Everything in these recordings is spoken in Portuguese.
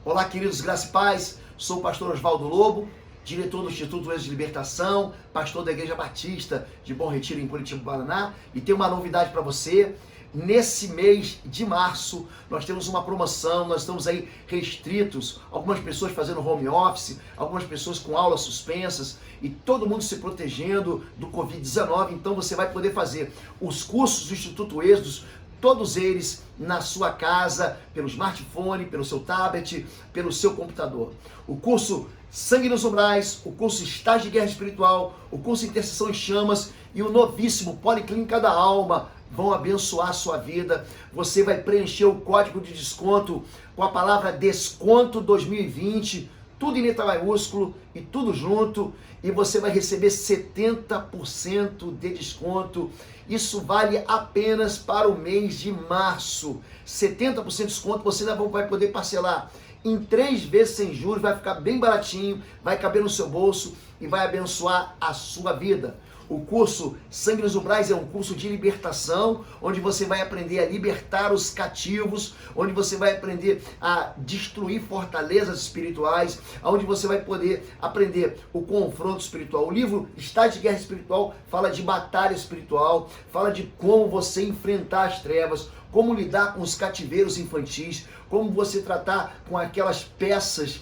Olá, queridos, graça e paz. Sou o pastor Oswaldo Lobo, diretor do Instituto Êxodo de Libertação, pastor da Igreja Batista de Bom Retiro, em Curitiba, Paraná. E tenho uma novidade para você. Nesse mês de março, nós temos uma promoção, nós estamos aí restritos, algumas pessoas fazendo home office, algumas pessoas com aulas suspensas e todo mundo se protegendo do Covid-19. Então você vai poder fazer os cursos do Instituto Êxodo, todos eles na sua casa, pelo smartphone, pelo seu tablet, pelo seu computador. O curso Sangue nos Umbrais, o curso Estágio de Guerra Espiritual, o curso Intercessão em Chamas e o novíssimo Policlínica da Alma vão abençoar a sua vida. Você vai preencher o código de desconto com a palavra Desconto 2020, tudo em letra maiúsculo e tudo junto, e você vai receber 70% de desconto. Isso vale apenas para o mês de março. 70% de desconto, você ainda vai poder parcelar em 3 vezes sem juros, vai ficar bem baratinho, vai caber no seu bolso e vai abençoar a sua vida. O curso Sangue nos Umbrais é um curso de libertação, onde você vai aprender a libertar os cativos, onde você vai aprender a destruir fortalezas espirituais, onde você vai poder aprender o confronto espiritual. O livro Estágio de Guerra Espiritual fala de batalha espiritual, fala de como você enfrentar as trevas, como lidar com os cativeiros infantis, como você tratar com aquelas peças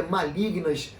malignas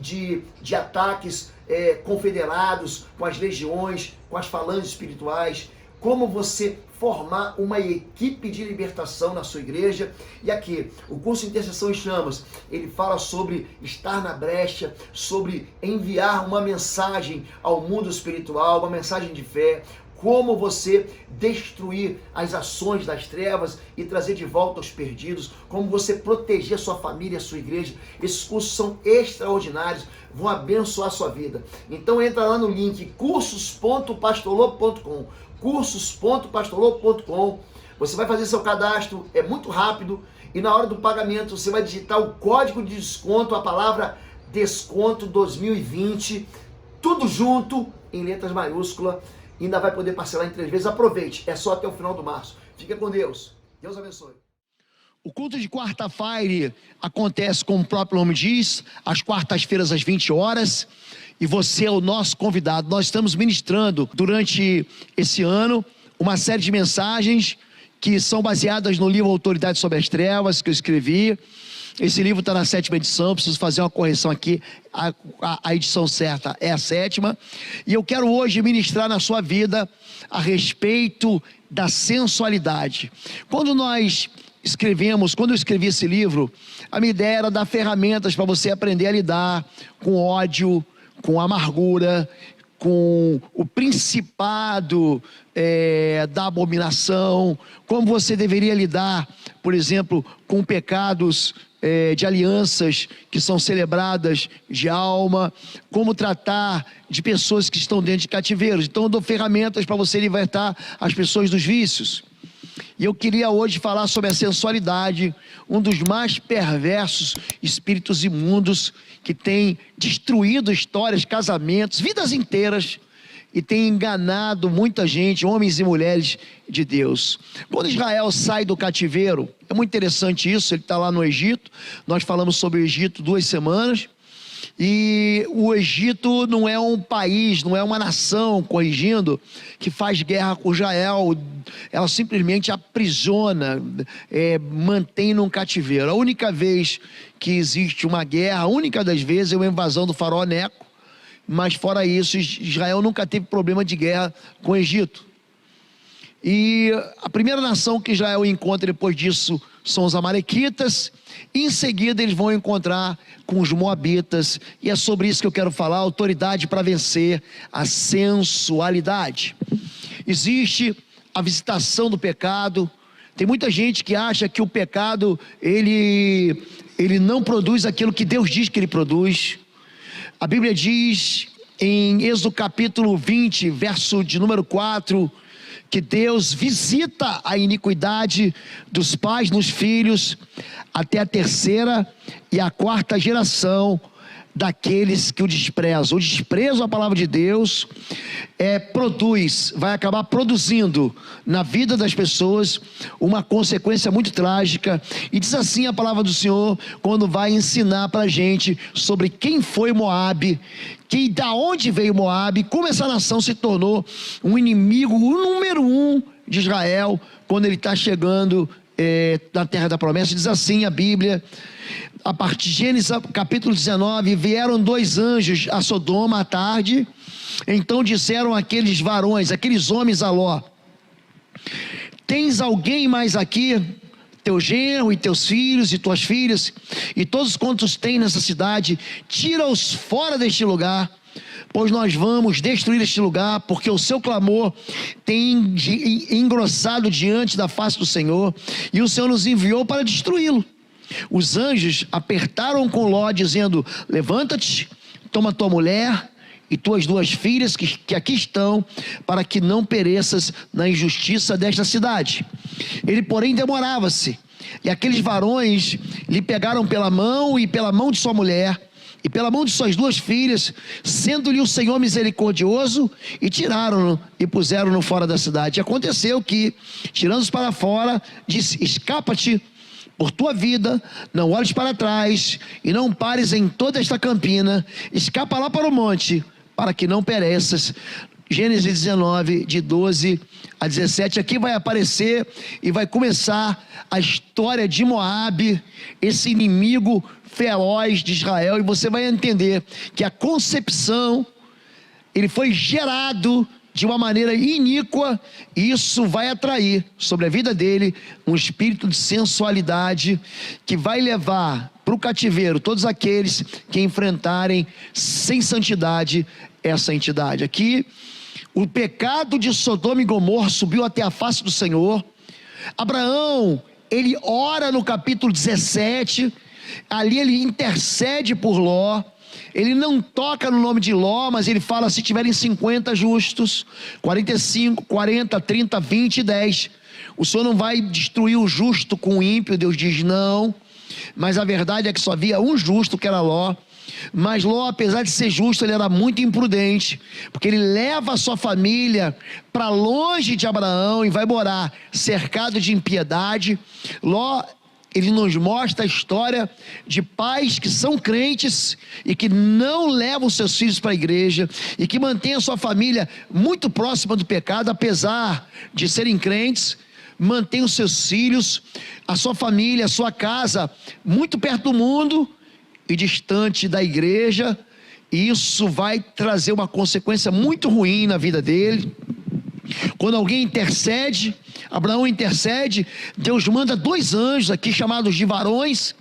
de ataques confederados com as legiões, com as falanges espirituais, como você formar uma equipe de libertação na sua igreja. E aqui, o curso Intercessão em Chamas, ele fala sobre estar na brecha, sobre enviar uma mensagem ao mundo espiritual, uma mensagem de fé, como você destruir as ações das trevas e trazer de volta os perdidos, como você proteger a sua família, a sua igreja. Esses cursos são extraordinários, vão abençoar a sua vida. Então entra lá no link cursos.pastorlobo.com, cursos.pastorlobo.com. Você vai fazer seu cadastro, é muito rápido, e na hora do pagamento você vai digitar o código de desconto, a palavra Desconto 2020, tudo junto em letras maiúsculas. Ainda vai poder parcelar em 3 vezes. Aproveite, é só até o final do março. Fica com Deus. Deus abençoe. O culto de quarta-feira acontece, como o próprio nome diz, às quartas-feiras às 20 horas. E você é o nosso convidado. Nós estamos ministrando durante esse ano uma série de mensagens que são baseadas no livro Autoridade sobre as Trevas, que eu escrevi. Esse livro está na 7ª edição, preciso fazer uma correção aqui, a edição certa é a 7ª. E eu quero hoje ministrar na sua vida a respeito da sensualidade. Quando eu escrevi esse livro, a minha ideia era dar ferramentas para você aprender a lidar com ódio, com amargura, com o principado da abominação, como você deveria lidar, por exemplo, com pecados de alianças que são celebradas de alma, como tratar de pessoas que estão dentro de cativeiros. Então eu dou ferramentas para você libertar as pessoas dos vícios. E eu queria hoje falar sobre a sensualidade, um dos mais perversos espíritos imundos que tem destruído histórias, casamentos, vidas inteiras, e tem enganado muita gente, homens e mulheres de Deus. Quando Israel sai do cativeiro, é muito interessante isso, ele está lá no Egito, nós falamos sobre o Egito 2 semanas, e o Egito não é um país, não é uma nação, corrigindo, que faz guerra com Israel. Ela simplesmente aprisiona, mantém num cativeiro. A única vez que existe uma guerra, a única das vezes, é uma invasão do faraó Neco, mas fora isso, Israel nunca teve problema de guerra com o Egito. E a primeira nação que Israel encontra depois disso são os amalequitas, e em seguida eles vão encontrar com os moabitas, e é sobre isso que eu quero falar, autoridade para vencer a sensualidade. Existe a visitação do pecado. Tem muita gente que acha que o pecado, ele não produz aquilo que Deus diz que ele produz. A Bíblia diz em Êxodo capítulo 20, verso de número 4, que Deus visita a iniquidade dos pais nos filhos até a 3ª e a 4ª geração daqueles que o desprezam. O desprezo à palavra de Deus vai acabar produzindo na vida das pessoas uma consequência muito trágica. E diz assim a palavra do Senhor, quando vai ensinar para a gente sobre quem foi Moabe, da onde veio Moabe, como essa nação se tornou um inimigo número 1 de Israel, quando ele está chegando na terra da promessa. Diz assim a Bíblia, a partir de Gênesis capítulo 19: vieram 2 anjos a Sodoma à tarde, então disseram aqueles varões, aqueles homens a Ló: tens alguém mais aqui, teu genro e teus filhos e tuas filhas, e todos quantos têm nessa cidade, tira-os fora deste lugar, pois nós vamos destruir este lugar, porque o seu clamor tem engrossado diante da face do Senhor, e o Senhor nos enviou para destruí-lo. Os anjos apertaram com Ló, dizendo: levanta-te, toma tua mulher e tuas 2 filhas que aqui estão, para que não pereças na injustiça desta cidade. Ele, porém, demorava-se, e aqueles varões lhe pegaram pela mão e pela mão de sua mulher e pela mão de suas 2 filhas, sendo-lhe o Senhor misericordioso, e tiraram-no e puseram-no fora da cidade. E aconteceu que, tirando-os para fora, disse: escapa-te por tua vida, não olhes para trás e não pares em toda esta campina, escapa lá para o monte, para que não pereças. Gênesis 19, de 12 a 17, aqui vai aparecer e vai começar a história de Moabe, esse inimigo feroz de Israel, e você vai entender que a concepção, ele foi gerado de uma maneira iníqua, e isso vai atrair sobre a vida dele um espírito de sensualidade, que vai levar para o cativeiro todos aqueles que enfrentarem sem santidade essa entidade. Aqui, o pecado de Sodoma e Gomorra subiu até a face do Senhor. Abraão, ele ora no capítulo 17, ali ele intercede por Ló. Ele não toca no nome de Ló, mas ele fala: se tiverem 50 justos, 45, 40, 30, 20 e 10, o Senhor não vai destruir o justo com o ímpio. Deus diz não, mas a verdade é que só havia um justo, que era Ló. Mas Ló, apesar de ser justo, ele era muito imprudente, porque ele leva a sua família para longe de Abraão e vai morar cercado de impiedade. Ló, ele nos mostra a história de pais que são crentes e que não levam seus filhos para a igreja, e que mantêm a sua família muito próxima do pecado, apesar de serem crentes. Mantém os seus filhos, a sua família, a sua casa muito perto do mundo e distante da igreja. E isso vai trazer uma consequência muito ruim na vida dele. Quando alguém intercede, Abraão intercede, Deus manda 2 anjos aqui, chamados de varões,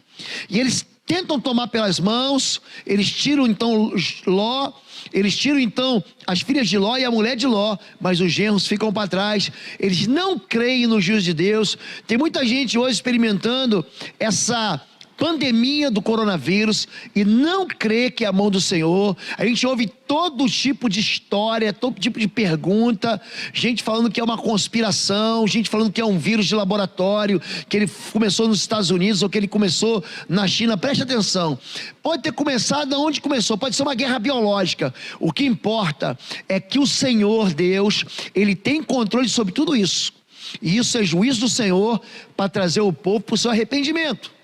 e eles tentam tomar pelas mãos. Eles tiram então Ló, eles tiram então as filhas de Ló e a mulher de Ló, mas os genros ficam para trás. Eles não creem no juízo de Deus. Tem muita gente hoje experimentando essa pandemia do coronavírus e não crê que é a mão do Senhor. A gente ouve todo tipo de história, todo tipo de pergunta, gente falando que é uma conspiração, gente falando que é um vírus de laboratório, que ele começou nos Estados Unidos ou que ele começou na China. Preste atenção, pode ter começado onde começou, pode ser uma guerra biológica. O que importa é que o Senhor Deus, ele tem controle sobre tudo isso, e isso é juízo do Senhor para trazer o povo para o seu arrependimento.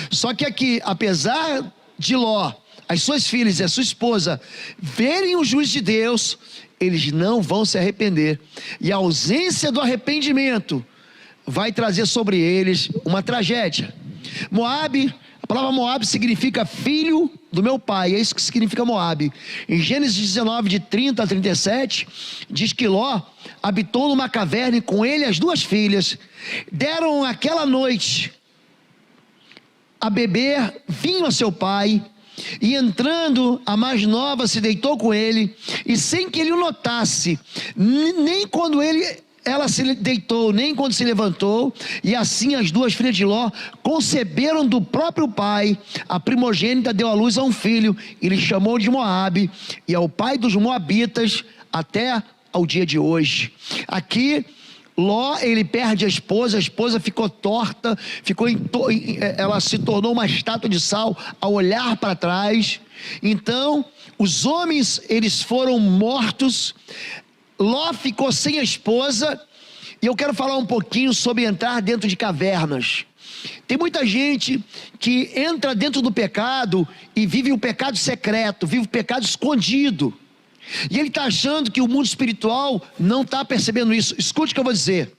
Só que aqui, apesar de Ló, as suas filhas e a sua esposa verem o juízo de Deus, eles não vão se arrepender, e a ausência do arrependimento vai trazer sobre eles uma tragédia. Moabe, a palavra Moabe significa filho do meu pai, é isso que significa Moabe. Em Gênesis 19, de 30 a 37, diz que Ló habitou numa caverna e com ele as 2 filhas. Deram aquela noite a beber vinho a seu pai, e entrando a mais nova se deitou com ele, e sem que ele o notasse, nem quando ela se deitou, nem quando se levantou. E assim as 2 filhas de Ló conceberam do próprio pai. A primogênita deu à luz a um filho, e lhe chamou de Moabe, e é o pai dos moabitas até ao dia de hoje. Aqui Ló, ele perde a esposa ficou torta, ela se tornou uma estátua de sal ao olhar para trás. Então, os homens, eles foram mortos, Ló ficou sem a esposa, e eu quero falar um pouquinho sobre entrar dentro de cavernas. Tem muita gente que entra dentro do pecado e vive o pecado secreto, vive o pecado escondido. E ele está achando que o mundo espiritual não está percebendo isso. Escute o que eu vou dizer.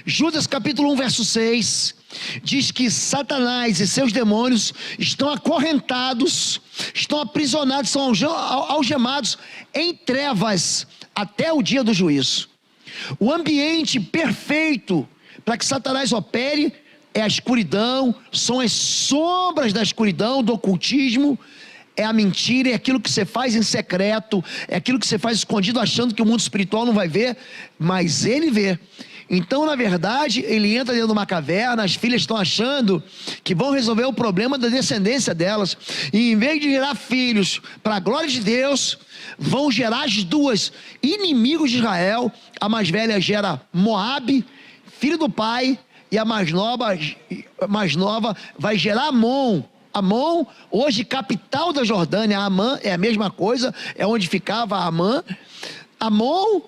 Judas capítulo 1, verso 6, diz que Satanás e seus demônios estão acorrentados, estão aprisionados, são algemados em trevas até o dia do juízo. O ambiente perfeito para que Satanás opere é a escuridão, são as sombras da escuridão, do ocultismo, é a mentira, é aquilo que você faz em secreto, é aquilo que você faz escondido achando que o mundo espiritual não vai ver, mas ele vê. Então, na verdade, ele entra dentro de uma caverna, as filhas estão achando que vão resolver o problema da descendência delas, e em vez de gerar filhos para a glória de Deus, vão gerar as duas inimigos de Israel. A mais velha gera Moabe, filho do pai, e a mais nova vai gerar Amon. Amon, hoje capital da Jordânia. Amã é a mesma coisa, é onde ficava Amã. Amon,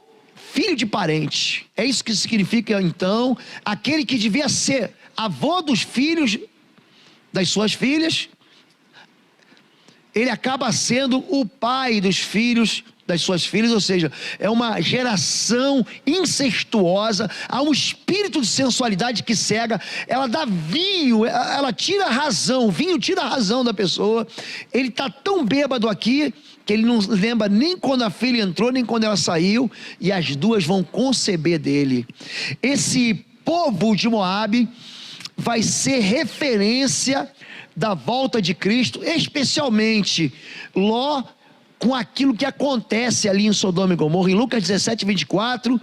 filho de parente. É isso que significa, então, aquele que devia ser avô dos filhos das suas filhas, ele acaba sendo o pai dos filhos das suas filhas, ou seja, é uma geração incestuosa. Há um espírito de sensualidade que cega, ela dá vinho, ela tira a razão, o vinho tira a razão da pessoa. Ele está tão bêbado aqui, que ele não lembra nem quando a filha entrou, nem quando ela saiu, e as duas vão conceber dele. Esse povo de Moabe vai ser referência da volta de Cristo, especialmente Ló, com aquilo que acontece ali em Sodoma e Gomorra. Em Lucas 17, 24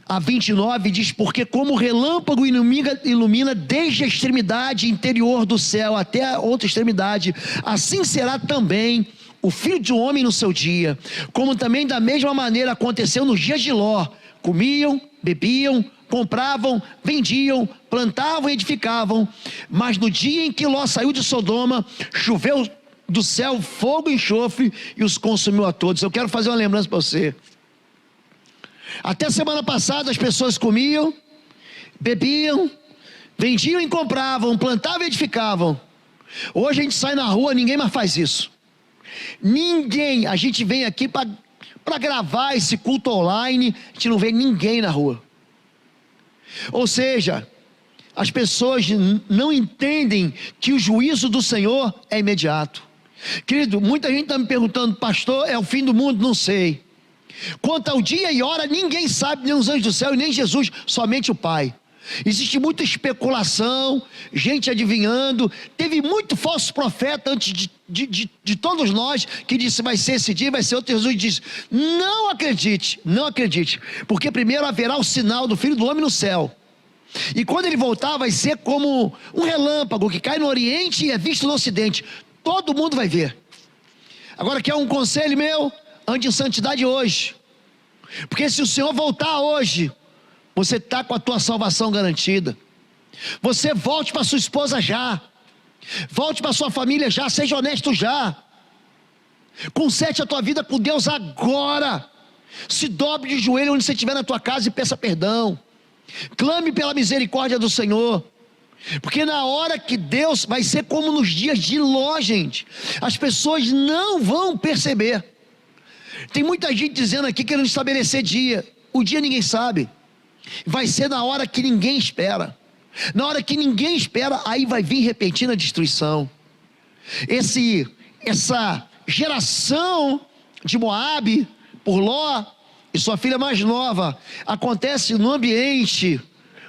a 29 diz: porque como o relâmpago ilumina desde a extremidade interior do céu até a outra extremidade, assim será também o Filho do Homem no seu dia. Como também da mesma maneira aconteceu nos dias de Ló: comiam, bebiam, compravam, vendiam, plantavam e edificavam. Mas no dia em que Ló saiu de Sodoma, choveu do céu fogo e enxofre e os consumiu a todos. Eu quero fazer uma lembrança para você. Até semana passada as pessoas comiam, bebiam, vendiam e compravam, plantavam e edificavam. Hoje a gente sai na rua, ninguém mais faz isso. Ninguém. A gente vem aqui para gravar esse culto online, a gente não vê ninguém na rua. Ou seja, as pessoas não entendem que o juízo do Senhor é imediato. Querido, muita gente está me perguntando: pastor, é o fim do mundo? Não sei. Quanto ao dia e hora, ninguém sabe, nem os anjos do céu e nem Jesus, somente o Pai. Existe muita especulação, gente adivinhando. Teve muito falso profeta antes de todos nós, que disse: vai ser esse dia, vai ser outro. Jesus disse: não acredite, não acredite, porque primeiro haverá o sinal do Filho do Homem no céu, e quando ele voltar vai ser como um relâmpago que cai no oriente e é visto no ocidente. Todo mundo vai ver. Agora, quer um conselho meu? Ande em santidade hoje, porque se o Senhor voltar hoje, você está com a tua salvação garantida. Você volte para sua esposa já, volte para sua família já, seja honesto já, conserte a tua vida com Deus agora. Se dobre de joelho onde você estiver na tua casa e peça perdão, clame pela misericórdia do Senhor, porque na hora que Deus, vai ser como nos dias de Ló, gente, as pessoas não vão perceber. Tem muita gente dizendo aqui, querendo estabelecer dia. O dia ninguém sabe, vai ser na hora que ninguém espera. Na hora que ninguém espera, aí vai vir repentina destruição. Essa geração de Moabe, por Ló e sua filha mais nova, acontece num ambiente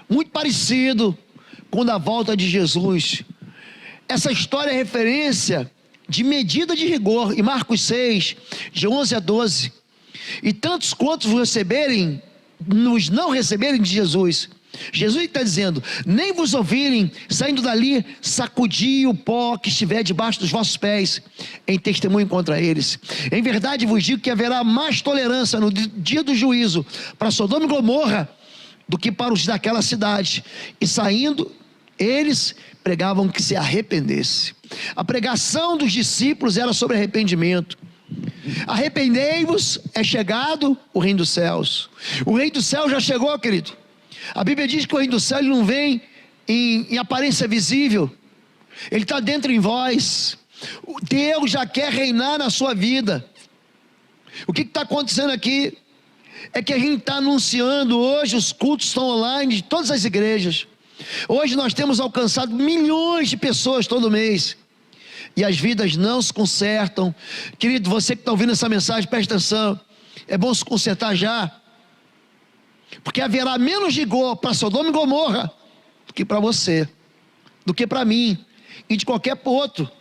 muito parecido com a volta de Jesus. Essa história é referência de medida de rigor, em Marcos 6, de 11 a 12. E tantos quantos nos não receberem de Jesus, Jesus está dizendo: nem vos ouvirem, saindo dali, sacudi o pó que estiver debaixo dos vossos pés, em testemunho contra eles. Em verdade vos digo que haverá mais tolerância no dia do juízo para Sodoma e Gomorra do que para os daquela cidade. E saindo, eles pregavam que se arrependesse. A pregação dos discípulos era sobre arrependimento. Arrependei-vos, é chegado o reino dos céus. O reino dos céus já chegou, querido. A Bíblia diz que o reino do céu ele não vem em aparência visível, ele está dentro em vós. Deus já quer reinar na sua vida. O que está acontecendo aqui é que a gente está anunciando hoje, os cultos estão online de todas as igrejas. Hoje nós temos alcançado milhões de pessoas todo mês, e as vidas não se consertam. Querido, você que está ouvindo essa mensagem, preste atenção, é bom se consertar já, porque haverá menos rigor para Sodoma e Gomorra do que para você, do que para mim e de qualquer outro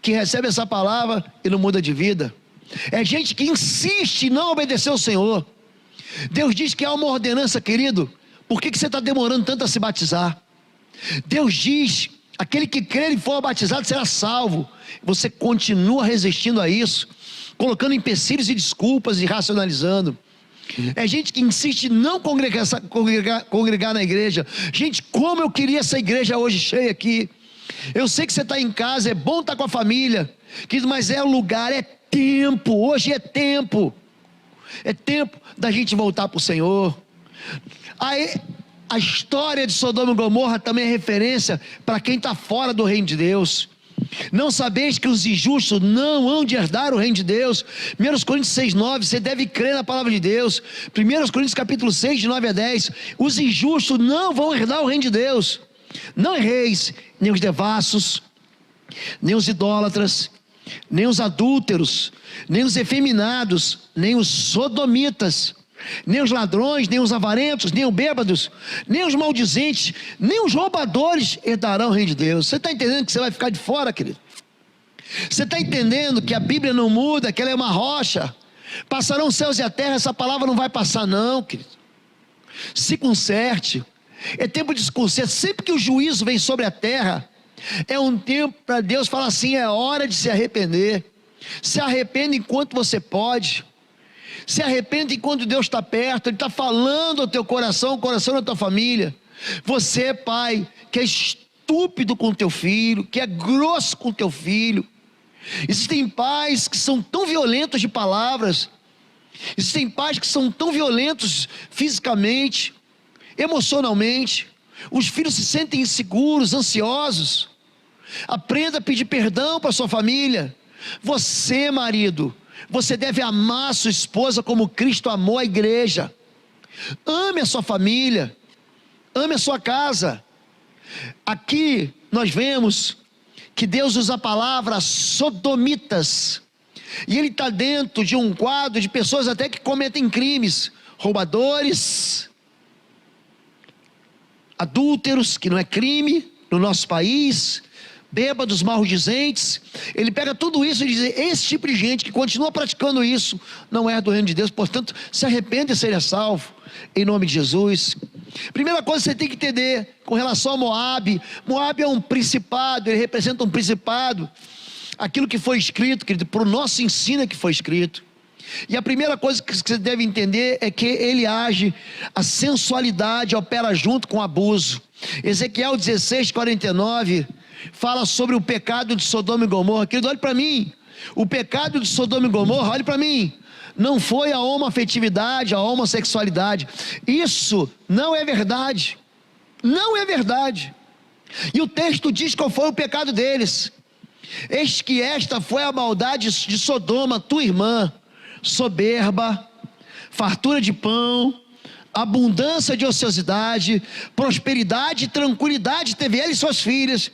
que recebe essa palavra e não muda de vida. É gente que insiste em não obedecer ao Senhor. Deus diz que há uma ordenança, querido. Por que você está demorando tanto a se batizar? Deus diz: aquele que crer e for batizado será salvo. Você continua resistindo a isso, colocando empecilhos e desculpas e racionalizando. É gente que insiste em não congregar na igreja. Gente, como eu queria essa igreja hoje cheia aqui. Eu sei que você está em casa, é bom estar com a família, mas é o lugar, é tempo. Hoje é tempo. É tempo da gente voltar para o Senhor. Aí, a história de Sodoma e Gomorra também é referência para quem está fora do reino de Deus. Não sabeis que os injustos não hão de herdar o reino de Deus? 1 Coríntios 6:9, você deve crer na palavra de Deus. 1 Coríntios capítulo 6, de 9 a 10, os injustos não vão herdar o reino de Deus. Não erreis, nem os devassos, nem os idólatras, nem os adúlteros, nem os efeminados, nem os sodomitas, nem os ladrões, nem os avarentos, nem os bêbados, nem os maldizentes, nem os roubadores herdarão o reino de Deus. Você está entendendo que você vai ficar de fora, querido? Você está entendendo que a Bíblia não muda, que ela é uma rocha? Passarão os céus e a terra, essa palavra não vai passar não, querido. Se conserte. É tempo de se consertar. Sempre que o juízo vem sobre a terra, é um tempo para Deus falar assim: é hora de se arrepender. Se arrependa enquanto você pode. Se arrepende enquanto Deus está perto. Ele está falando ao teu coração, ao coração da tua família. Você, pai, que é estúpido com teu filho, que é grosso com teu filho. Existem pais que são tão violentos de palavras. Existem pais que são tão violentos fisicamente, emocionalmente. Os filhos se sentem inseguros, ansiosos. Aprenda a pedir perdão para sua família. Você, marido, você deve amar a sua esposa como Cristo amou a igreja. Ame a sua família, ame a sua casa. Aqui nós vemos que Deus usa a palavra sodomitas, e Ele está dentro de um quadro de pessoas até que cometem crimes, roubadores, adúlteros, que não é crime no nosso país, bêbados, maldizentes. Ele pega tudo isso e diz: esse tipo de gente que continua praticando isso não é do reino de Deus. Portanto, se arrependa e seja salvo, em nome de Jesus. Primeira coisa que você tem que entender com relação a Moabe: Moabe é um principado, ele representa um principado. Aquilo que foi escrito, querido, para o nosso ensino é que foi escrito. E a primeira coisa que você deve entender é que ele age, a sensualidade opera junto com o abuso. Ezequiel 16:49 fala sobre o pecado de Sodoma e Gomorra. Querido, olhe para mim. O pecado de Sodoma e Gomorra, olhe para mim, não foi a homoafetividade, a homossexualidade. Isso não é verdade. Não é verdade. E o texto diz qual foi o pecado deles. Eis que esta foi a maldade de Sodoma, tua irmã: soberba, fartura de pão, abundância de ociosidade, prosperidade e tranquilidade teve ela e suas filhas,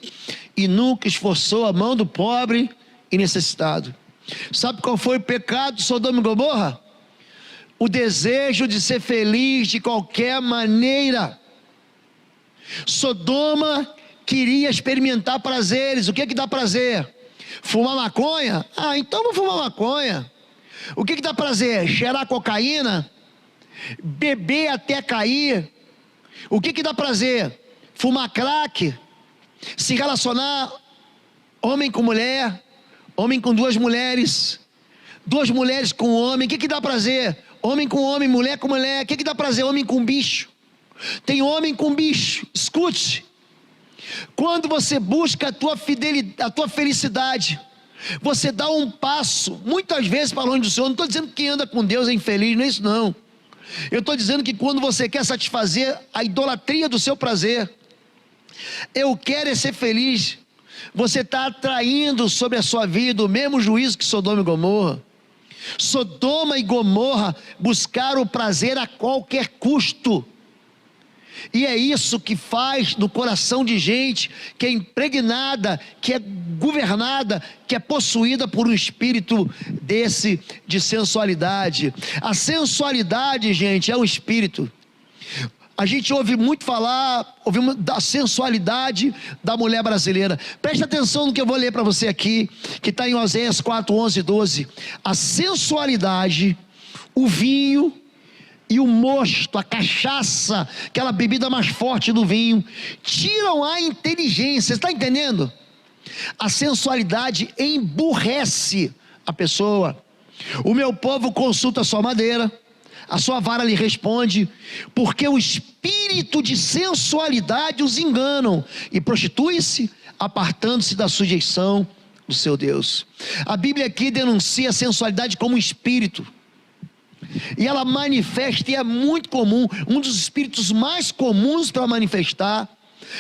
e nunca esforçou a mão do pobre e necessitado. Sabe qual foi o pecado de Sodoma e Gomorra? O desejo de ser feliz de qualquer maneira. Sodoma queria experimentar prazeres. O que é que dá prazer? Fumar maconha? Ah, então vou fumar maconha. O que dá prazer? Cheirar cocaína? Beber até cair? O que dá prazer? Fumar crack, se relacionar homem com mulher, homem com duas mulheres com homem. O que dá prazer? Homem com homem, mulher com mulher. O que dá prazer? Homem com bicho. Tem homem com bicho. Escute, quando você busca a tua felicidade, você dá um passo, muitas vezes para longe do Senhor. Não estou dizendo que quem anda com Deus é infeliz, não é isso não. Eu estou dizendo que quando você quer satisfazer a idolatria do seu prazer, eu quero é ser feliz, você está atraindo sobre a sua vida o mesmo juízo que Sodoma e Gomorra. Sodoma e Gomorra buscaram o prazer a qualquer custo. E é isso que faz no coração de gente que é impregnada, que é governada, que é possuída por um espírito desse de sensualidade. A sensualidade, gente, é um espírito. A gente ouve muito falar, ouvimos da sensualidade da mulher brasileira. Preste atenção no que eu vou ler para você aqui, que está em Oséias 4, 11 e 12. A sensualidade, o vinho e o mosto, a cachaça, aquela bebida mais forte do vinho, tiram a inteligência. Você está entendendo? A sensualidade emburrece a pessoa. O meu povo consulta a sua madeira, a sua vara lhe responde, porque o espírito de sensualidade os enganam, e prostitui-se, apartando-se da sujeição do seu Deus. A Bíblia aqui denuncia a sensualidade como um espírito, e ela manifesta, e é muito comum, um dos espíritos mais comuns para manifestar,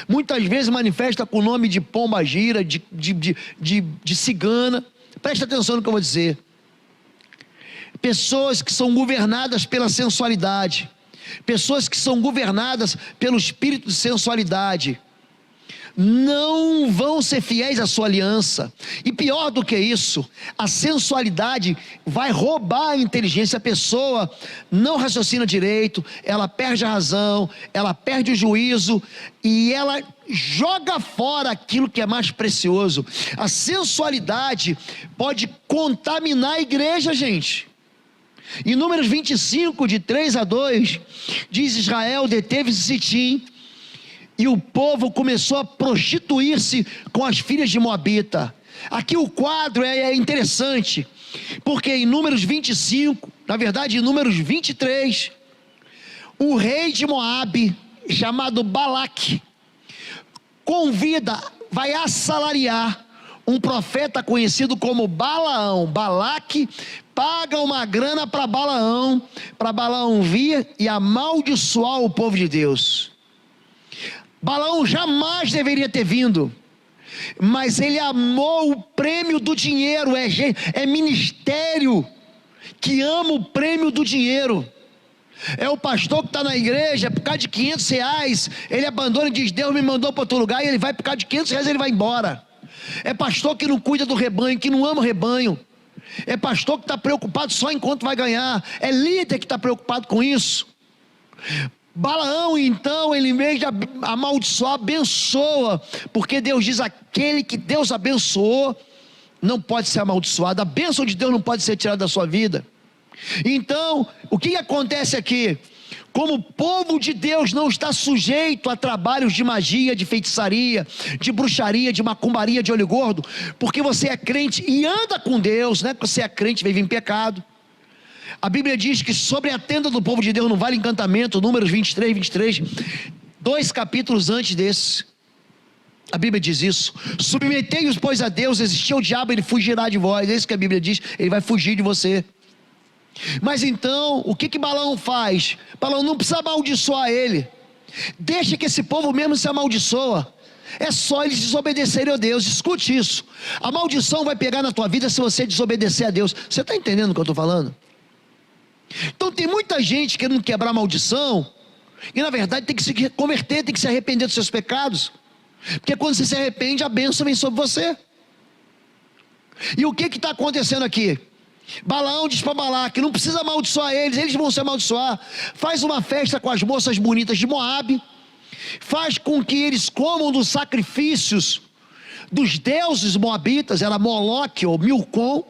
muitas vezes manifesta com o nome de pombagira, de cigana. Presta atenção no que eu vou dizer. Pessoas que são governadas pela sensualidade, pessoas que são governadas pelo espírito de sensualidade, não vão ser fiéis à sua aliança. E pior do que isso, a sensualidade vai roubar a inteligência. A pessoa não raciocina direito, ela perde a razão, ela perde o juízo, e ela joga fora aquilo que é mais precioso. A sensualidade pode contaminar a igreja, gente. Em Números 25, de 3 a 2, diz: Israel deteve-se em Sitim, e o povo começou a prostituir-se com as filhas de Moabita. Aqui o quadro é interessante, porque em Números 25, na verdade em Números 23, o rei de Moabe, chamado Balaque, vai assalariar um profeta conhecido como Balaão. Balaque paga uma grana para Balaão vir e amaldiçoar o povo de Deus. Balaão jamais deveria ter vindo, mas ele amou o prêmio do dinheiro. É ministério que ama o prêmio do dinheiro. É o pastor que está na igreja, por causa de R$500, ele abandona e diz: Deus me mandou para outro lugar, e ele vai, por causa de R$500, ele vai embora. É pastor que não cuida do rebanho, que não ama o rebanho. É pastor que está preocupado só enquanto vai ganhar. É líder que está preocupado com isso. Balaão, então, ele, em vez de amaldiçoar, abençoa, porque Deus diz: aquele que Deus abençoou não pode ser amaldiçoado. A bênção de Deus não pode ser tirada da sua vida. Então, o que acontece aqui? Como o povo de Deus não está sujeito a trabalhos de magia, de feitiçaria, de bruxaria, de macumbaria, de olho gordo, porque você é crente e anda com Deus, não é porque você é crente e vive em pecado. A Bíblia diz que sobre a tenda do povo de Deus não vale encantamento. Números 23, 2 capítulos antes desse, a Bíblia diz isso: submetei-os pois a Deus, existia o diabo, ele fugirá de vós. É isso que a Bíblia diz, ele vai fugir de você. Mas então, o que Balaão faz? Balaão não precisa amaldiçoar ele, deixa que esse povo mesmo se amaldiçoa. É só eles desobedecerem a Deus. Escute isso: a maldição vai pegar na tua vida se você desobedecer a Deus. Você está entendendo o que eu estou falando? Então tem muita gente querendo quebrar a maldição, e na verdade tem que se converter, tem que se arrepender dos seus pecados, porque quando você se arrepende, a bênção vem sobre você. E o que está acontecendo aqui? Balaão diz para Balaque: não precisa amaldiçoar eles vão se amaldiçoar. Faz uma festa com as moças bonitas de Moabe, faz com que eles comam dos sacrifícios dos deuses moabitas, era Moloque ou Milcom,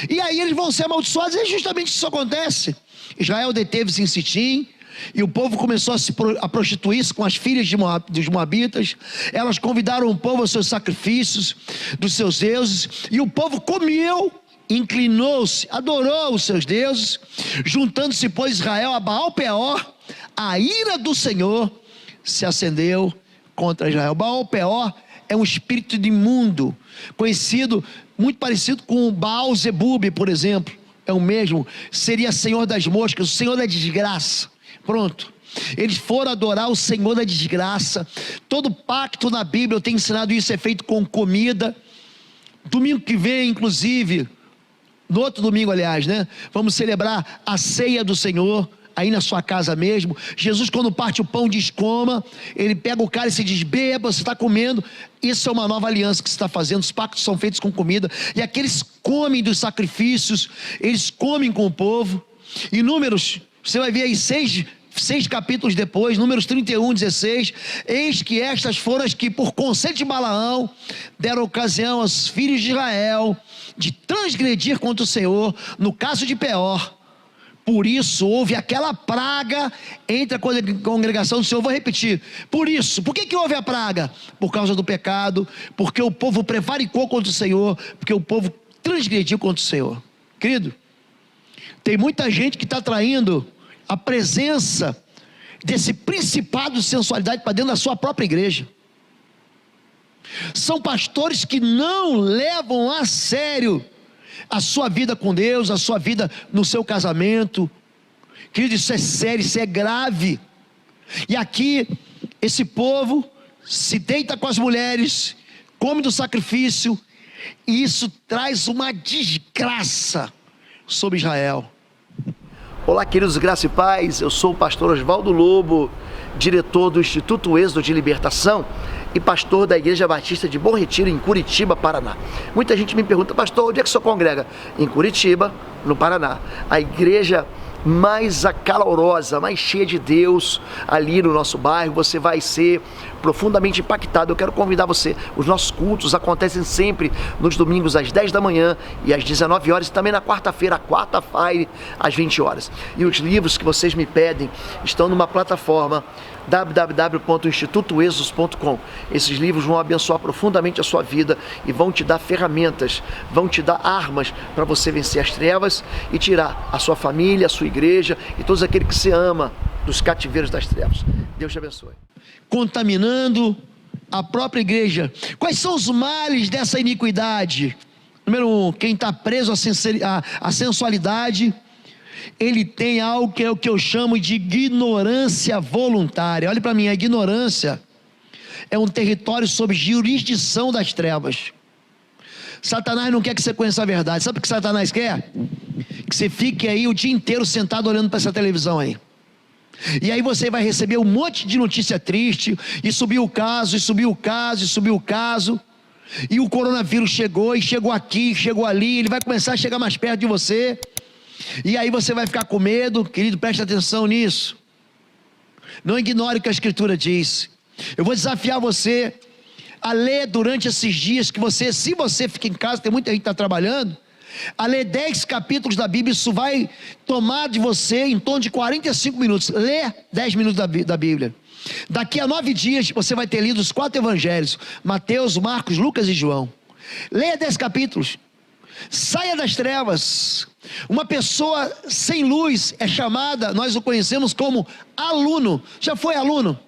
e aí eles vão ser amaldiçoados. E justamente isso acontece. Israel deteve-se em Sitim, E o povo começou a prostituir-se com as filhas dos moabitas. Elas convidaram o povo aos seus sacrifícios, dos seus deuses. E o povo comeu, inclinou-se, adorou os seus deuses. Juntando-se, pois, Israel a Baal-peor, a ira do Senhor se acendeu contra Israel. Baal-peor é um espírito de imundo, conhecido, muito parecido com Baal-zebub, por exemplo. É o mesmo, seria Senhor das moscas, o Senhor da desgraça. Pronto, eles foram adorar o Senhor da desgraça. Todo pacto na Bíblia, eu tenho ensinado isso, é feito com comida. Domingo que vem, inclusive, no outro domingo, aliás, né? Vamos celebrar a ceia do Senhor, aí na sua casa mesmo. Jesus, quando parte o pão, diz coma. Ele pega o cálice e diz beba, você está comendo. Isso é uma nova aliança que você está fazendo. Os pactos são feitos com comida. E aqueles comem dos sacrifícios, eles comem com o povo. Em Números, você vai ver aí seis capítulos depois, Números 31, 16, eis que estas foram as que por conselho de Balaão deram ocasião aos filhos de Israel de transgredir contra o Senhor, no caso de Peor. Por isso houve aquela praga entre a congregação do Senhor. Vou repetir, por isso, por que houve a praga? Por causa do pecado, porque o povo prevaricou contra o Senhor, porque o povo transgrediu contra o Senhor. Querido, tem muita gente que está traindo a presença desse principado de sensualidade para dentro da sua própria igreja. São pastores que não levam a sério a sua vida com Deus, a sua vida no seu casamento. Querido, isso é sério, isso é grave. E aqui, esse povo se deita com as mulheres, come do sacrifício, e isso traz uma desgraça sobre Israel. Olá, queridos, graça e paz. Eu sou o pastor Osvaldo Lobo, diretor do Instituto Êxodo de Libertação e pastor da Igreja Batista de Bom Retiro, em Curitiba, Paraná. Muita gente me pergunta, pastor, onde é que o senhor congrega? Em Curitiba, no Paraná. A igreja mais acalorosa, mais cheia de Deus ali no nosso bairro. Você vai ser profundamente impactado. Eu quero convidar você. Os nossos cultos acontecem sempre nos domingos às 10 da manhã e às 19 horas, e também na quarta-feira, quarta-feira, às 20 horas. E os livros que vocês me pedem estão numa plataforma www.institutoexos.com. Esses livros vão abençoar profundamente a sua vida e vão te dar ferramentas, vão te dar armas para você vencer as trevas e tirar a sua família, a sua igreja e todos aqueles que você ama dos cativeiros das trevas. Deus te abençoe. Contaminando a própria igreja. Quais são os males dessa iniquidade? Número 1, quem está preso à sensualidade, ele tem algo que é o que eu chamo de ignorância voluntária. Olha para mim, a ignorância é um território sob jurisdição das trevas. Satanás não quer que você conheça a verdade. Sabe o que Satanás quer? Que você fique aí o dia inteiro sentado olhando para essa televisão aí. E aí você vai receber um monte de notícia triste, e subiu o caso, e subiu o caso, e subiu o caso, e o coronavírus chegou, e chegou aqui, chegou ali, ele vai começar a chegar mais perto de você, e aí você vai ficar com medo. Querido, preste atenção nisso. Não ignore o que a Escritura diz. Eu vou desafiar você a ler durante esses dias que você, se você fica em casa, tem muita gente que está trabalhando, a ler 10 capítulos da Bíblia. Isso vai tomar de você em torno de 45 minutos. Lê 10 minutos da Bíblia. Daqui a 9 dias você vai ter lido os 4 evangelhos: Mateus, Marcos, Lucas e João. Leia 10 capítulos. Saia das trevas. Uma pessoa sem luz é chamada, nós o conhecemos como aluno. Já foi aluno?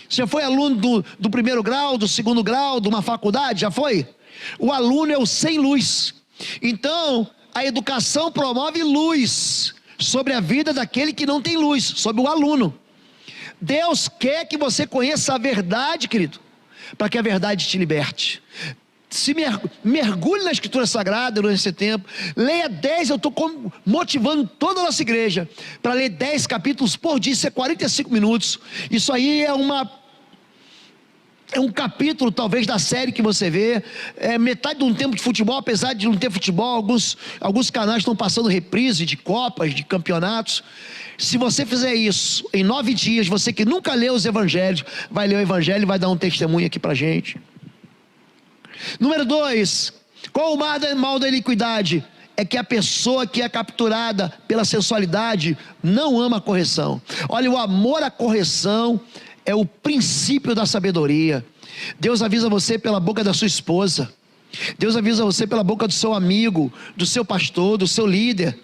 Já foi aluno do primeiro grau, do segundo grau, de uma faculdade? Já foi? O aluno é o sem luz. Então, a educação promove luz sobre a vida daquele que não tem luz, sobre o aluno. Deus quer que você conheça a verdade, querido, para que a verdade te liberte. Se mergulhe na Escritura Sagrada durante esse tempo. Leia 10, eu estou motivando toda a nossa igreja para ler 10 capítulos por dia. Isso é 45 minutos. Isso aí é um capítulo talvez da série que você vê. É metade de um tempo de futebol. Apesar de não ter futebol, alguns canais estão passando reprise de copas, de campeonatos. Se você fizer isso em 9 dias, você que nunca leu os evangelhos, vai ler o evangelho e vai dar um testemunho aqui para a gente. Número 2, qual o mal da iniquidade? é que a pessoa que é capturada pela sensualidade não ama a correção. Olha, o amor à correção é o princípio da sabedoria. Deus avisa você pela boca da sua esposa. Deus avisa você pela boca do seu amigo, do seu pastor, do seu líder.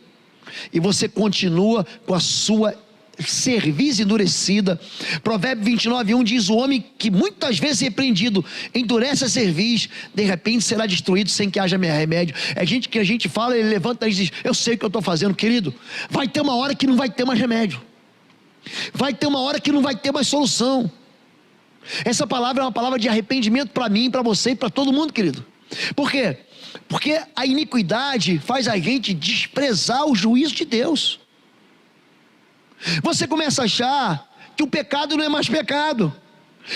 E você continua com a sua cerviz endurecida. Provérbio 29:1 diz: o homem que muitas vezes repreendido endurece a cerviz, de repente será destruído sem que haja remédio. É gente que a gente fala, ele levanta e diz: eu sei o que eu estou fazendo. Querido, vai ter uma hora que não vai ter mais remédio, vai ter uma hora que não vai ter mais solução. Essa palavra é uma palavra de arrependimento para mim, para você e para todo mundo, querido. Por quê? Porque a iniquidade faz a gente desprezar o juízo de Deus. Você começa a achar que o pecado não é mais pecado.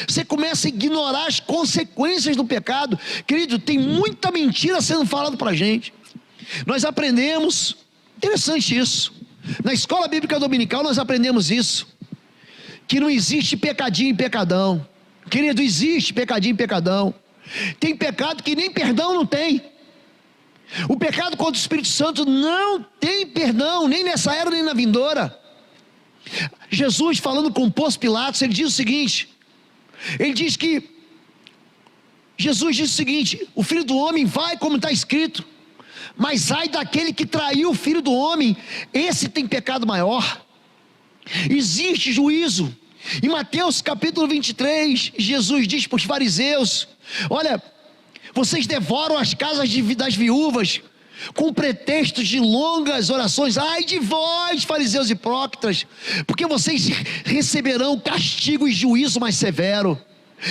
Você começa a ignorar as consequências do pecado. Querido, tem muita mentira sendo falada para a gente. Nós aprendemos, interessante isso, na escola bíblica dominical nós aprendemos isso, que não existe pecadinho e pecadão. Querido, existe pecadinho e pecadão. Tem pecado que nem perdão não tem. O pecado contra o Espírito Santo não tem perdão, nem nessa era nem na vindoura. Jesus, falando com Pôncio Pilatos, ele diz o seguinte, Jesus diz o seguinte: o Filho do Homem vai como está escrito, mas ai daquele que traiu o Filho do Homem, esse tem pecado maior. Existe juízo. Em Mateus capítulo 23, Jesus diz para os fariseus: olha, vocês devoram as casas das viúvas com pretextos de longas orações. Ai de vós, fariseus hipócritas, porque vocês receberão castigo e juízo mais severo.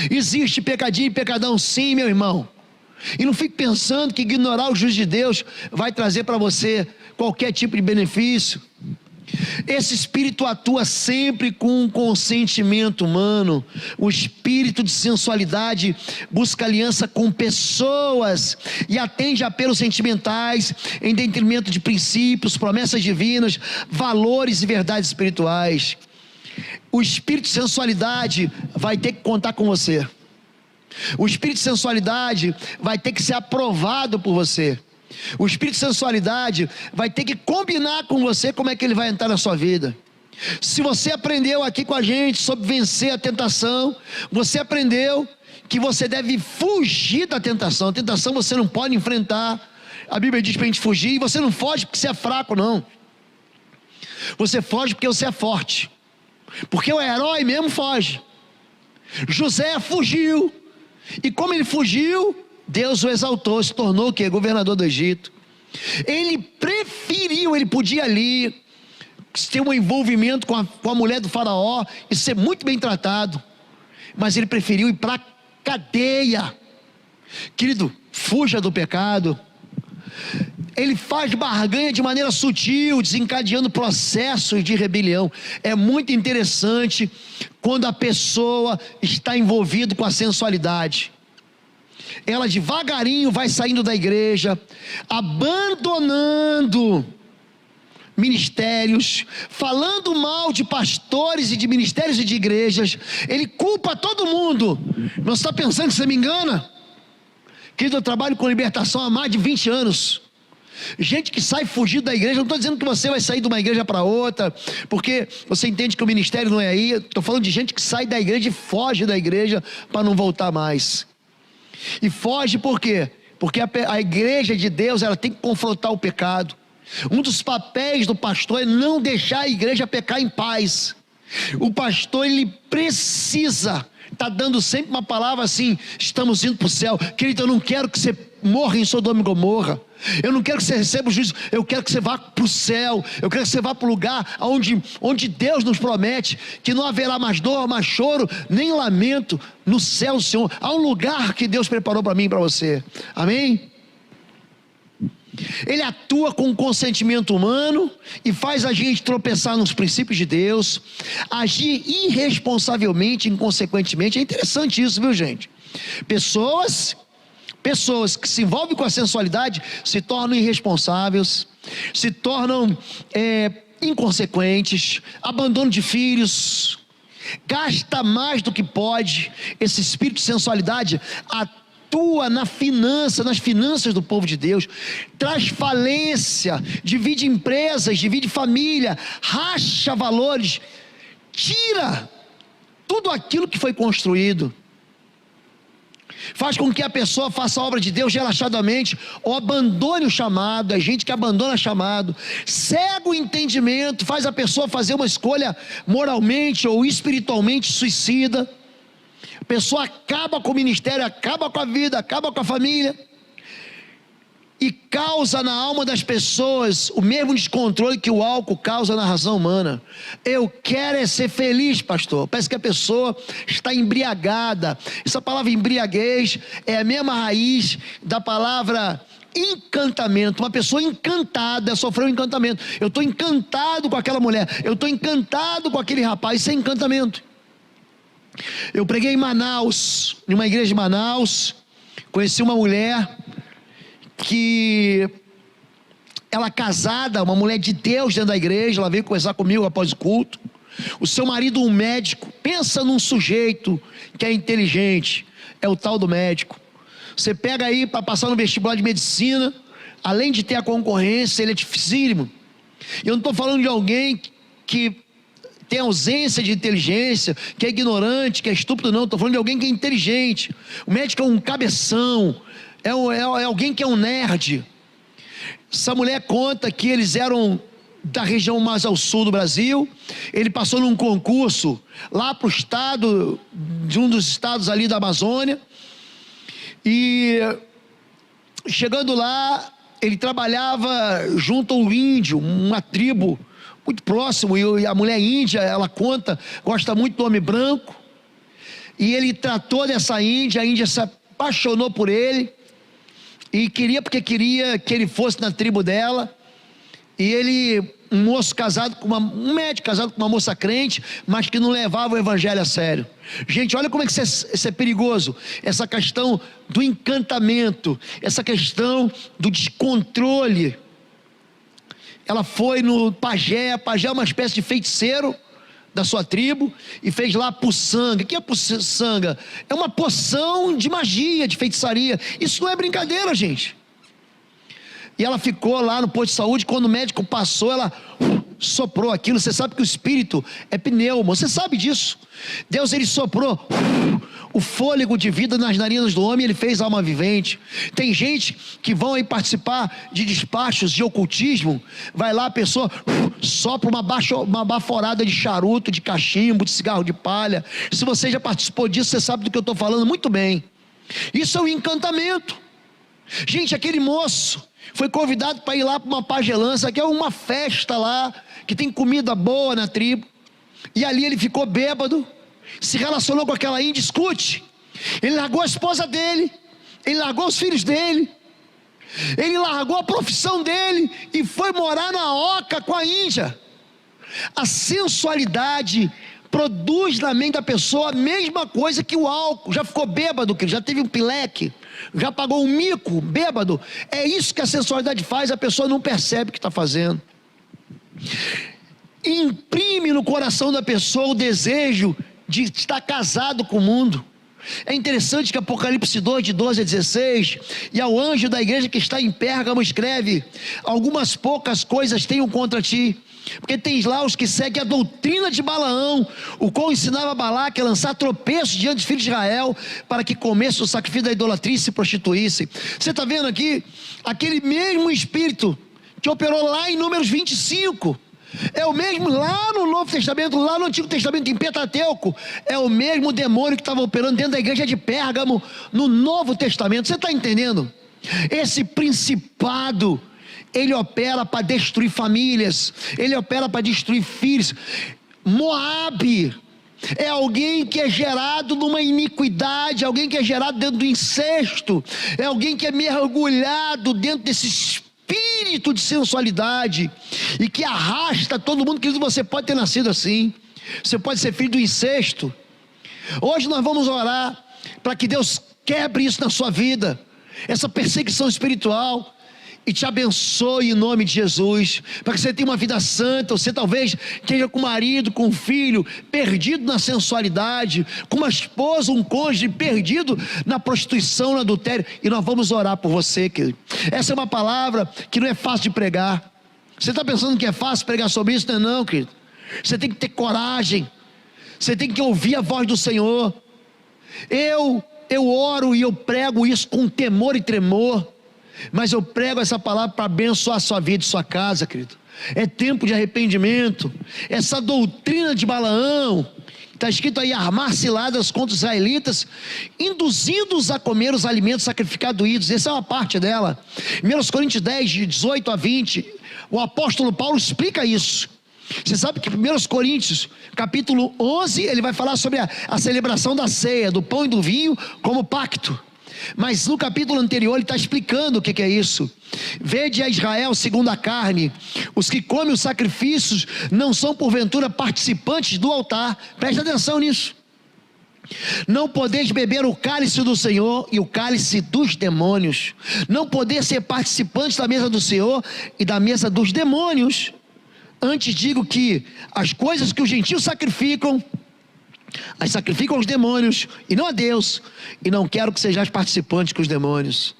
Existe pecadinho e pecadão, sim, meu irmão. E não fique pensando que ignorar o juízo de Deus vai trazer para você qualquer tipo de benefício. Esse espírito atua sempre com um consentimento humano. O espírito de sensualidade busca aliança com pessoas e atende a apelos sentimentais em detrimento de princípios, promessas divinas, valores e verdades espirituais. O espírito de sensualidade vai ter que contar com você. O espírito de sensualidade vai ter que ser aprovado por você. O espírito de sensualidade vai ter que combinar com você como é que ele vai entrar na sua vida. Se você aprendeu aqui com a gente sobre vencer a tentação, você aprendeu que você deve fugir da tentação. A tentação você não pode enfrentar. A Bíblia diz para a gente fugir, e você não foge porque você é fraco, não. Você foge porque você é forte, porque o herói mesmo foge. José fugiu, e como ele fugiu, Deus o exaltou, se tornou o quê? Governador do Egito. Ele preferiu, ele podia ali ter um envolvimento com a mulher do faraó e ser muito bem tratado, mas ele preferiu ir para a cadeia. Querido, fuja do pecado. Ele faz barganha de maneira sutil, desencadeando processos de rebelião. É muito interessante quando a pessoa está envolvida com a sensualidade. Ela devagarinho vai saindo da igreja, abandonando ministérios, falando mal de pastores e de ministérios e de igrejas. Ele culpa todo mundo. Não está pensando que você me engana? Querido, eu trabalho com libertação há mais de 20 anos. Gente que sai fugindo da igreja. Não estou dizendo que você vai sair de uma igreja para outra, porque você entende que o ministério não é aí. Estou falando de gente que sai da igreja e foge da igreja para não voltar mais. E foge por quê? Porque a igreja de Deus, ela tem que confrontar o pecado. Um dos papéis do pastor é não deixar a igreja pecar em paz. O pastor, ele precisa estar dando sempre uma palavra assim: estamos indo para o céu. Querido, eu não quero que você morra em Sodoma e Gomorra. Eu não quero que você receba o juízo. Eu quero que você vá para o céu. Eu quero que você vá para o lugar onde Deus nos promete que não haverá mais dor, mais choro, nem lamento. No céu do Senhor há um lugar que Deus preparou para mim e para você. Amém? Ele atua com o consentimento humano e faz a gente tropeçar nos princípios de Deus, agir irresponsavelmente, inconsequentemente. É interessante isso, viu, gente? Pessoas que se envolvem com a sensualidade se tornam irresponsáveis, se tornam inconsequentes, abandono de filhos, gasta mais do que pode. Esse espírito de sensualidade atua nas finanças do povo de Deus, traz falência, divide empresas, divide família, racha valores, tira tudo aquilo que foi construído, faz com que a pessoa faça a obra de Deus relaxadamente, ou abandone o chamado. É gente que abandona o chamado, cega o entendimento, faz a pessoa fazer uma escolha moralmente ou espiritualmente suicida. A pessoa acaba com o ministério, acaba com a vida, acaba com a família, e causa na alma das pessoas o mesmo descontrole que o álcool causa na razão humana. Eu quero é ser feliz, pastor. Parece que a pessoa está embriagada. Essa palavra embriaguez é a mesma raiz da palavra encantamento. Uma pessoa encantada sofreu um encantamento. Eu estou encantado com aquela mulher, eu estou encantado com aquele rapaz. Isso é encantamento. Eu preguei em Manaus, em uma igreja de Manaus, conheci uma mulher que ela casada, uma mulher de Deus dentro da igreja. Ela veio conversar comigo após o culto. O seu marido, um médico. Pensa num sujeito que é inteligente, é o tal do médico. Você pega aí para passar no vestibular de medicina, além de ter a concorrência, ele é dificílimo. Eu não estou falando de alguém que tem ausência de inteligência, que é ignorante, que é estúpido, não. Estou falando de alguém que é inteligente. O médico é um cabeção, é alguém que é um nerd. Essa mulher conta que eles eram da região mais ao sul do Brasil. Ele passou num concurso lá para o estado, de um dos estados ali da Amazônia, e chegando lá, ele trabalhava junto ao índio, uma tribo muito próximo, e a mulher índia, ela conta, gosta muito do homem branco, e ele tratou dessa índia, a índia se apaixonou por ele, e queria que ele fosse na tribo dela. E ele, um moço casado com um médico casado com uma moça crente, mas que não levava o evangelho a sério. Gente, olha como é que isso é perigoso, essa questão do encantamento, essa questão do descontrole. Ela foi no pajé. Pajé é uma espécie de feiticeiro da sua tribo, e fez lá puçanga. O que é puçanga? É uma poção de magia, de feitiçaria. Isso não é brincadeira, gente. E ela ficou lá no posto de saúde. Quando o médico passou, ela soprou aquilo. Você sabe que o espírito é pneuma, você sabe disso. Deus, ele soprou o fôlego de vida nas narinas do homem, ele fez alma vivente. Tem gente que vão aí participar de despachos de ocultismo, vai lá, a pessoa sopra uma baforada de charuto, de cachimbo, de cigarro de palha. Se você já participou disso, você sabe do que eu estou falando muito bem. Isso é um encantamento. Gente, aquele moço foi convidado para ir lá para uma pagelança, que é uma festa lá, que tem comida boa na tribo, e ali ele ficou bêbado, se relacionou com aquela índia. Escute, ele largou a esposa dele, ele largou os filhos dele, ele largou a profissão dele e foi morar na oca com a índia. A sensualidade produz na mente da pessoa a mesma coisa que o álcool. Já ficou bêbado, já teve um pileque, já pagou um mico, bêbado. É isso que a sensualidade faz, a pessoa não percebe o que está fazendo. Imprime no coração da pessoa o desejo de estar casado com o mundo. É interessante que Apocalipse 2, de 12 a 16, e ao anjo da igreja que está em Pérgamo escreve: algumas poucas coisas tenho contra ti, porque tens lá os que seguem a doutrina de Balaão, o qual ensinava Balaque a lançar tropeços diante dos filhos de Israel, para que comessem o sacrifício da idolatria e se prostituíssem. Você está vendo aqui, aquele mesmo espírito que operou lá em Números 25, é o mesmo lá no Novo Testamento, lá no Antigo Testamento, em Pentateuco, é o mesmo demônio que estava operando dentro da igreja de Pérgamo, no Novo Testamento. Você está entendendo? Esse principado, ele opera para destruir famílias, ele opera para destruir filhos. Moabe é alguém que é gerado numa iniquidade, alguém que é gerado dentro do incesto, é alguém que é mergulhado dentro desse espírito de sensualidade, e que arrasta todo mundo. Querido, você pode ter nascido assim, você pode ser filho do incesto. Hoje nós vamos orar para que Deus quebre isso na sua vida, essa perseguição espiritual, e te abençoe em nome de Jesus, para que você tenha uma vida santa. Você talvez esteja com um marido, com um filho, perdido na sensualidade, com uma esposa, um cônjuge, perdido na prostituição, no adultério, e nós vamos orar por você, querido. Essa é uma palavra que não é fácil de pregar. Você está pensando que é fácil pregar sobre isso? Não é não, querido. Você tem que ter coragem, você tem que ouvir a voz do Senhor. Eu oro e eu prego isso com temor e tremor, mas eu prego essa palavra para abençoar a sua vida e sua casa, querido. É tempo de arrependimento. Essa doutrina de Balaão, está escrito aí, armar ciladas contra os israelitas, induzindo-os a comer os alimentos sacrificados a ídolos. Essa é uma parte dela. 1 Coríntios 10, de 18 a 20, o apóstolo Paulo explica isso. Você sabe que 1 Coríntios, capítulo 11, ele vai falar sobre a celebração da ceia, do pão e do vinho como pacto. Mas no capítulo anterior ele está explicando o que é isso. Vede a Israel segundo a carne, os que comem os sacrifícios não são porventura participantes do altar. Presta atenção nisso. Não podeis beber o cálice do Senhor e o cálice dos demônios. Não podeis ser participantes da mesa do Senhor e da mesa dos demônios. Antes digo que as coisas que os gentios sacrificam, as sacrificam aos demônios e não a Deus, e não quero que sejais participantes com os demônios.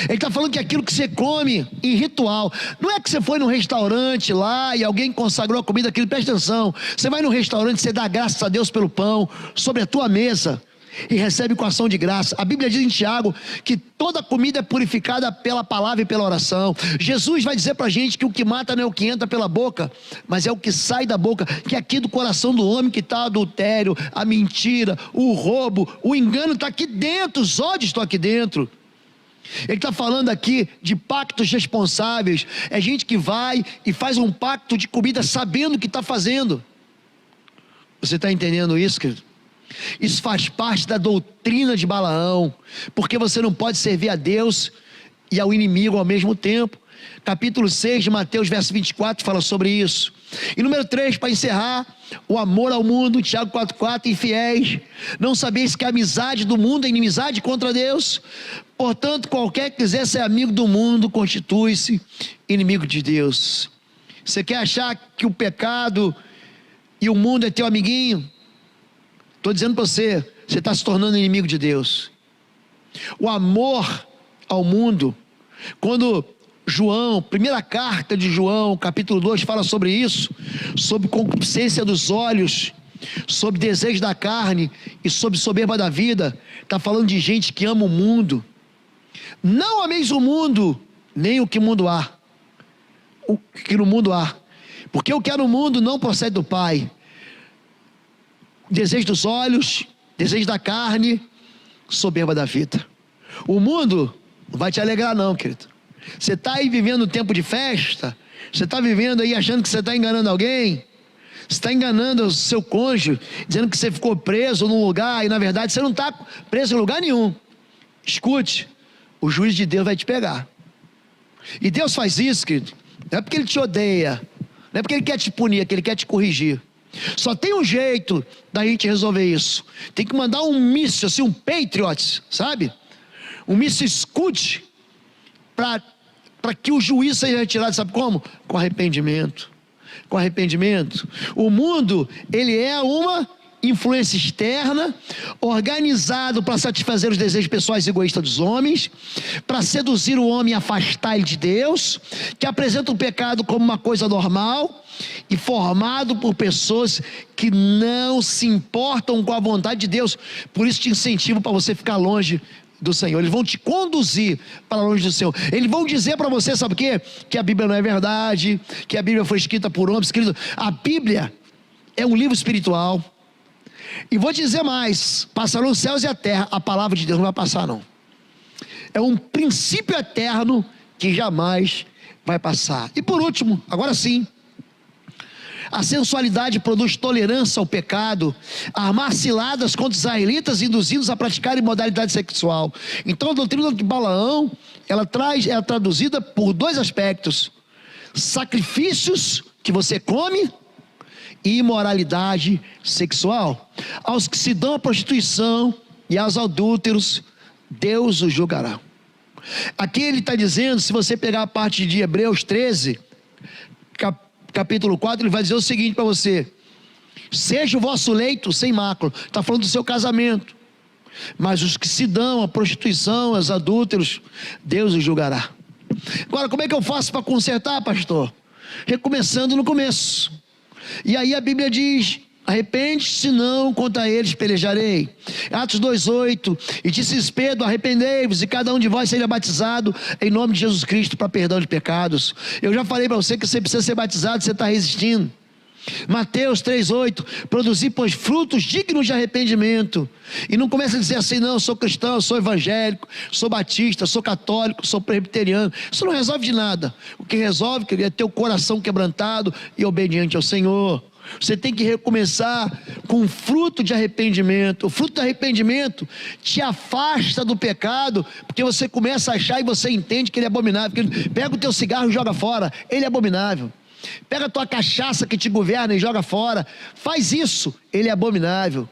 Ele está falando que aquilo que você come em ritual, não é que você foi num restaurante lá e alguém consagrou a comida, aquilo, presta atenção, você vai num restaurante, você dá graças a Deus pelo pão sobre a tua mesa e recebe com ação de graça. A Bíblia diz em Tiago que toda comida é purificada pela palavra e pela oração. Jesus vai dizer pra gente que o que mata não é o que entra pela boca, mas é o que sai da boca, que é aqui do coração do homem que está o adultério, a mentira, o roubo, o engano está aqui dentro, os ódios estão aqui dentro. Ele está falando aqui de pactos responsáveis. É gente que vai e faz um pacto de comida sabendo o que está fazendo. Você está entendendo isso, querido? Isso faz parte da doutrina de Balaão, porque você não pode servir a Deus e ao inimigo ao mesmo tempo. Capítulo 6 de Mateus, verso 24, fala sobre isso. E número 3, para encerrar, o amor ao mundo, Tiago 4,4, infiéis. Não sabeis que a amizade do mundo é inimizade contra Deus? Portanto, qualquer que quiser ser amigo do mundo, constitui-se inimigo de Deus. Você quer achar que o pecado e o mundo é teu amiguinho? Estou dizendo para você, você está se tornando inimigo de Deus. O amor ao mundo, quando João, primeira carta de João, capítulo 2, fala sobre isso, sobre concupiscência dos olhos, sobre desejo da carne e sobre soberba da vida. Está falando de gente que ama o mundo. Não ameis o mundo, nem o que mundo há, o que no mundo há, porque o que há no mundo não procede do Pai. Desejo dos olhos, desejo da carne, soberba da vida. O mundo não vai te alegrar não, querido. Você está aí vivendo um tempo de festa, você está vivendo aí achando que você está enganando alguém, você está enganando o seu cônjuge, dizendo que você ficou preso num lugar, e na verdade você não está preso em lugar nenhum. Escute, o juiz de Deus vai te pegar. E Deus faz isso, querido, não é porque Ele te odeia, não é porque Ele quer te punir, é que Ele quer te corrigir. Só tem um jeito da gente resolver isso. Tem que mandar um míssil, assim, um Patriot, sabe? Um míssil Scud, para que o juiz seja retirado, sabe como? Com arrependimento. Com arrependimento. O mundo, ele é uma influência externa, organizado para satisfazer os desejos pessoais e egoístas dos homens, para seduzir o homem e afastar ele de Deus, que apresenta o pecado como uma coisa normal e formado por pessoas que não se importam com a vontade de Deus. Por isso te incentivo para você ficar longe do Senhor. Eles vão te conduzir para longe do Senhor. Eles vão dizer para você, sabe o quê? Que a Bíblia não é verdade, que a Bíblia foi escrita por homens. Querido, a Bíblia é um livro espiritual. E vou dizer mais, passarão os céus e a terra, a palavra de Deus não vai passar não. É um princípio eterno que jamais vai passar. E por último, agora sim, a sensualidade produz tolerância ao pecado, armar ciladas contra os israelitas, induzindo-os a praticar imoralidade sexual. Então a doutrina de Balaão, ela é traduzida por dois aspectos: sacrifícios que você come e imoralidade sexual. Aos que se dão à prostituição e aos adúlteros, Deus os julgará. Aqui ele está dizendo, se você pegar a parte de Hebreus 13, capítulo 4, ele vai dizer o seguinte para você: seja o vosso leito sem mácula. Está falando do seu casamento. Mas os que se dão à prostituição, aos adúlteros, Deus os julgará. Agora, como é que eu faço para consertar, pastor? Recomeçando no começo. E aí a Bíblia diz: arrepende-se, senão contra eles pelejarei. Atos 2:8, e disse Pedro: arrependei-vos e cada um de vós seja batizado em nome de Jesus Cristo para perdão de pecados. Eu já falei para você que você precisa ser batizado, você está resistindo. Mateus 3:8, produzir pois frutos dignos de arrependimento. E não começa a dizer assim: não, eu sou cristão, eu sou evangélico, sou batista, sou católico, sou presbiteriano. Isso não resolve de nada. O que resolve, querido, é ter o coração quebrantado e obediente ao Senhor. Você tem que recomeçar com fruto de arrependimento. O fruto do arrependimento te afasta do pecado, porque você começa a achar e você entende que ele é abominável. Pega o teu cigarro e joga fora, ele é abominável. Pega a tua cachaça que te governa e joga fora, faz isso, ele é abominável.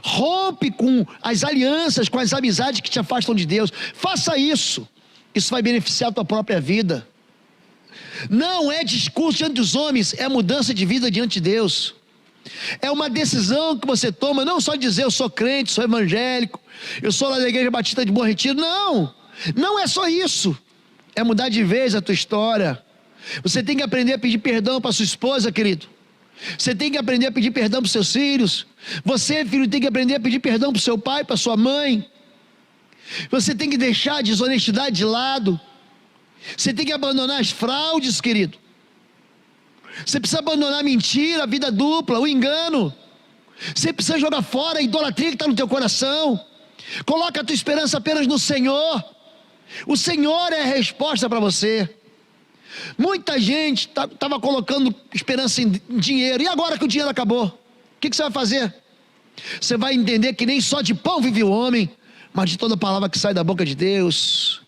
Rompe com as alianças, com as amizades que te afastam de Deus, faça isso, isso vai beneficiar a tua própria vida. Não é discurso diante dos homens, é mudança de vida diante de Deus. É uma decisão que você toma, não só dizer eu sou crente, sou evangélico, eu sou lá da Igreja Batista de Bom Retiro, não é só isso, é mudar de vez a tua história. Você tem que aprender a pedir perdão para sua esposa, querido. Você tem que aprender a pedir perdão para os seus filhos. Você, filho, tem que aprender a pedir perdão para o seu pai, para sua mãe. Você tem que deixar a desonestidade de lado. Você tem que abandonar as fraudes, querido. Você precisa abandonar a mentira, a vida dupla, o engano. Você precisa jogar fora a idolatria que está no teu coração. Coloca a tua esperança apenas no Senhor. O Senhor é a resposta para você. Muita gente estava colocando esperança em dinheiro. E agora que o dinheiro acabou, o que você vai fazer? Você vai entender que nem só de pão vive o homem, mas de toda palavra que sai da boca de Deus.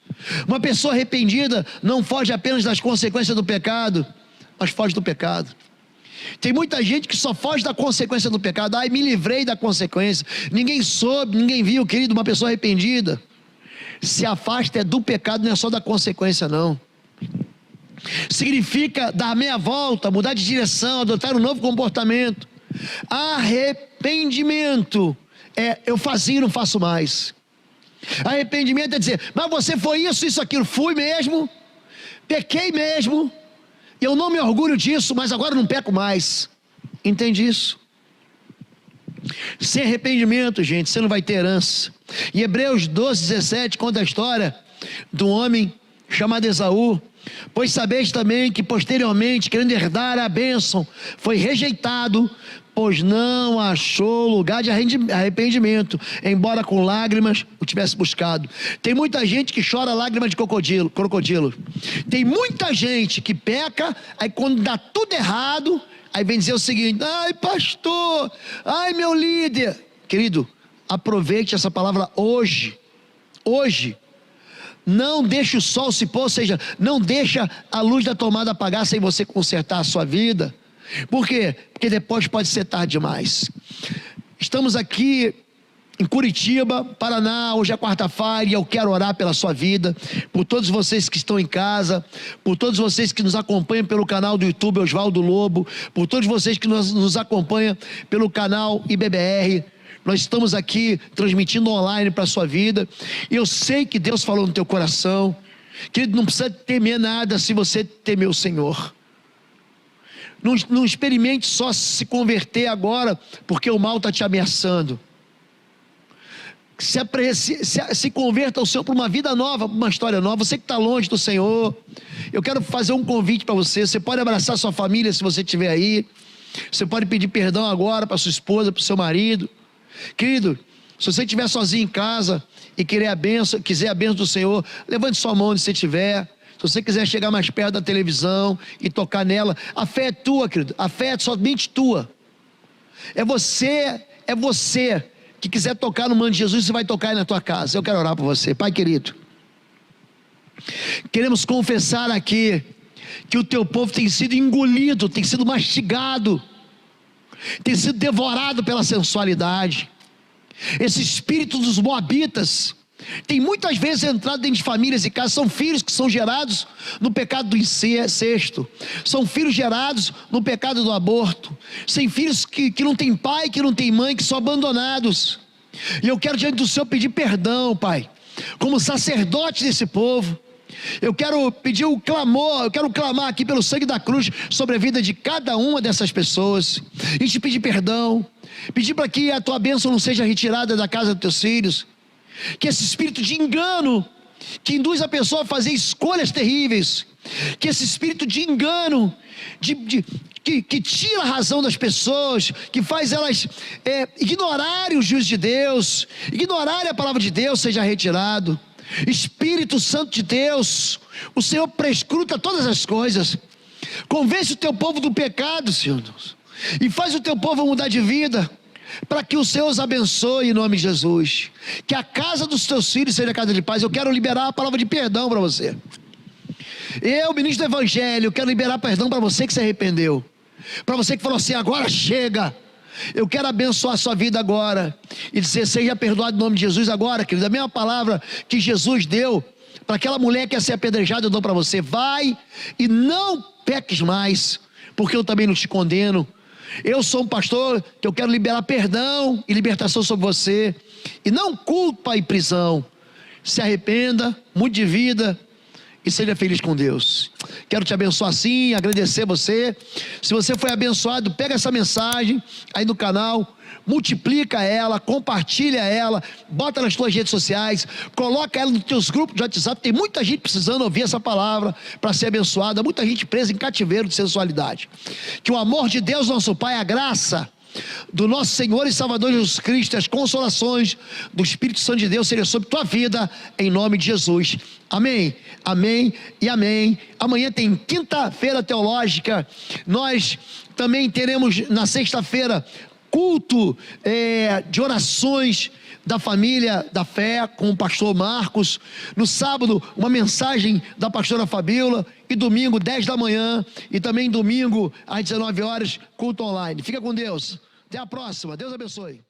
Uma pessoa arrependida não foge apenas das consequências do pecado, mas foge do pecado. Tem muita gente que só foge da consequência do pecado. Ai, me livrei da consequência, ninguém soube, ninguém viu. Querido, uma pessoa arrependida se afasta do pecado, não é só da consequência não. Significa dar meia volta, mudar de direção, adotar um novo comportamento. Arrependimento é eu fazia e não faço mais. Arrependimento é dizer: mas você foi isso, aquilo. Fui mesmo, pequei mesmo, eu não me orgulho disso, mas agora não peco mais. Entende isso? Sem arrependimento, gente, você não vai ter herança. Em Hebreus 12:17 conta a história de um homem chamado Esaú. Pois sabeis também que posteriormente, querendo herdar a bênção, foi rejeitado, pois não achou lugar de arrependimento, embora com lágrimas o tivesse buscado. Tem muita gente que chora lágrimas de crocodilo. Tem muita gente que peca, aí quando dá tudo errado, aí vem dizer o seguinte: ai pastor, ai meu líder. Querido, aproveite essa palavra hoje. Não deixe o sol se pôr, ou seja, não deixa a luz da tomada apagar sem você consertar a sua vida. Por quê? Porque depois pode ser tarde demais. Estamos aqui em Curitiba, Paraná, hoje é quarta-feira e eu quero orar pela sua vida, por todos vocês que estão em casa, por todos vocês que nos acompanham pelo canal do YouTube Osvaldo Lobo, por todos vocês que nos acompanham pelo canal IBBR. Nós estamos aqui transmitindo online para a sua vida. E eu sei que Deus falou no teu coração. Querido, não precisa temer nada se você temer o Senhor. Não experimente só se converter agora, porque o mal está te ameaçando. Se converta ao Senhor para uma vida nova, para uma história nova. Você que está longe do Senhor, eu quero fazer um convite para você. Você pode abraçar sua família se você estiver aí. Você pode pedir perdão agora para sua esposa, para o seu marido. Querido, se você estiver sozinho em casa e quiser a bênção do Senhor, levante sua mão onde você estiver. Se você quiser chegar mais perto da televisão e tocar nela, a fé é tua, querido, a fé é somente tua. É você que quiser tocar no manto de Jesus, você vai tocar aí na tua casa. Eu quero orar por você. Pai querido, queremos confessar aqui que o teu povo tem sido engolido, tem sido mastigado, tem sido devorado pela sensualidade. Esse espírito dos moabitas tem muitas vezes entrado dentro de famílias e casas, são filhos que são gerados no pecado do incesto, são filhos gerados no pecado do aborto, são filhos que não tem pai, que não tem mãe, que são abandonados. E eu quero diante do Senhor pedir perdão, Pai, como sacerdote desse povo. Eu quero pedir o clamor, eu quero clamar aqui pelo sangue da cruz sobre a vida de cada uma dessas pessoas, e te pedir perdão, pedir para que a tua bênção não seja retirada da casa dos teus filhos, que esse espírito de engano, que induz a pessoa a fazer escolhas terríveis, que esse espírito de engano, que tira a razão das pessoas, que faz elas ignorarem o juízo de Deus, ignorarem a palavra de Deus, seja retirado. Espírito Santo de Deus, o Senhor prescruta todas as coisas, convence o teu povo do pecado, Senhor, e faz o teu povo mudar de vida, para que o Senhor os abençoe em nome de Jesus, que a casa dos teus filhos seja casa de paz. Eu quero liberar a palavra de perdão para você. Eu, ministro do Evangelho, quero liberar perdão para você que se arrependeu, para você que falou assim, agora chega. Eu quero abençoar a sua vida agora e dizer, seja perdoado em nome de Jesus agora, querido. A mesma palavra que Jesus deu para aquela mulher que ia ser apedrejada, eu dou para você. Vai e não peques mais, porque eu também não te condeno. Eu sou um pastor que eu quero liberar perdão e libertação sobre você, e não culpa e prisão. Se arrependa, mude de vida e seja feliz com Deus. Quero te abençoar assim, agradecer você. Se você foi abençoado, pega essa mensagem aí no canal, multiplica ela, compartilha ela, bota nas tuas redes sociais, coloca ela nos teus grupos de WhatsApp. Tem muita gente precisando ouvir essa palavra para ser abençoada, muita gente presa em cativeiro de sensualidade. Que o amor de Deus, nosso Pai, a graça do nosso Senhor e Salvador Jesus Cristo, as consolações do Espírito Santo de Deus seja sobre tua vida, em nome de Jesus. Amém, amém e amém. Amanhã tem quinta-feira teológica. Nós também teremos na sexta-feira culto de orações da família da fé com o pastor Marcos. No sábado, uma mensagem da pastora Fabíola. E domingo, 10 da manhã. E também domingo, às 19 horas, culto online. Fica com Deus. Até a próxima. Deus abençoe.